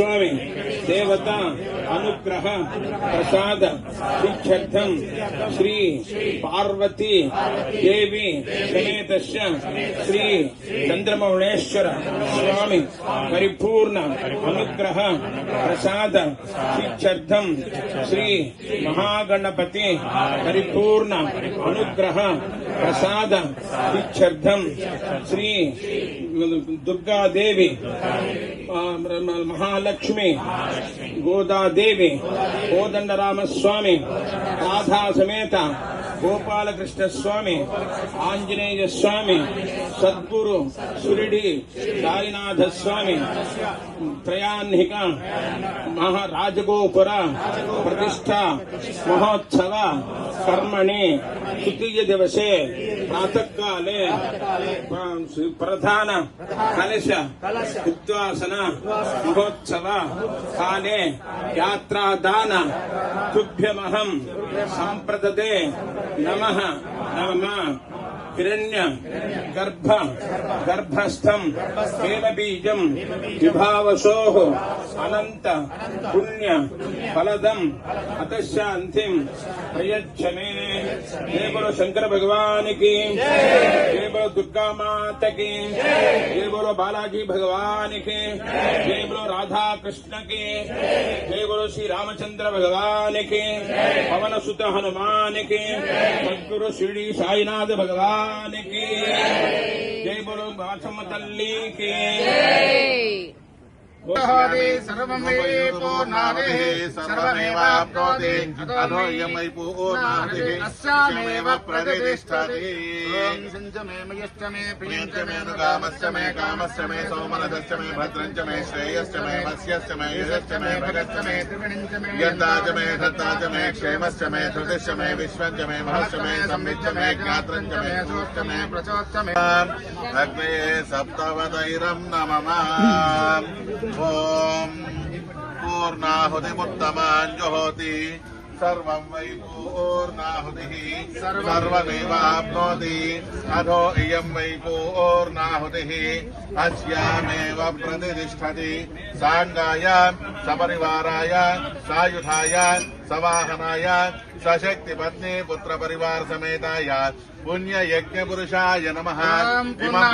स्वामी देवता अनुग्रह प्रसाद सिद्ध्यर्थम श्री पार्वती देवी समेत श्री चंद्रमौळेश्वर स्वामी परिपूर्ण अनुग्रह प्रसाद सिद्ध्यर्थम श्री महागणपति परिपूर्ण अनुग्रह प्रसाद सिद्ध्यर्थम श्री दुर्गा देवी महालक्ष्मी गोदा देवी कोदंडराम स्वामी राधा समेत गोपाल कृष्ण स्वामी आंजनेय स्वामी सद्गुरु शिरडी साईनाथ स्वामी त्रयान्हिका महाराजगोपुर प्रतिष्ठा महोत्सव कर्मणि तृतीय दिवसे प्रातः काले प्रधान कलश उद्वासन महोत्सव काले यात्रा दान तुभ्यमहं संप्रदते नमः नमः हिरण्य गर्भस्थं हेमबीजं विभावसोः अनंत पुण्य फलदं अतशांतिं प्रयच्छ मे। जय बोलो शंकर भगवान की, जय बोलो दुर्गा माता की, जय बोलो बालाजी भगवान की, जय बोलो राधा कृष्ण की, जय बोलो श्री रामचंद्र भगवान की, पवन सुत हनुमान की, सद्गुरु शिरडी साईनाथ भगवान की, जय बोलो माचम तल्ली की। सर्वमेवाप्नोति अधोऽयमयि पूर्णाहुतिः अस्यामेव प्रतिष्ठति। संजमे मयश्च मे प्रियञ्च मे अनुकामश्च मे कामश्च मे सौमनसश्च मे भद्रञ्च मे श्रेयश्च मे वस्यश्च मे यशश्च मे भगश्च मे त्रिविणञ्च मे यद्धा च मे धत्ता च मे क्षेमश्च मे धृतिश्च मे विश्वञ्च मे महश्च मे संविच्च मे ज्ञात्रञ्च मे सूश्च मे प्रचोश्च मे अग्ने सप्तवदैरं नमः। ओम पूर्णाहुतिमुत्तमाञ्जुहोति सर्वं वै पूर्णाहुतिः सर्वमेवाप्नोति अधो इयं वै पूर्णाहुतिः अस्यामेव प्रतिष्ठति। साङ्गाय सपरिवाराय सायुधाय सवाहनाय सशक्तिपत्नी पुत्रपरिवार समेताय पुण्ययज्ञपुरुषाय नमः।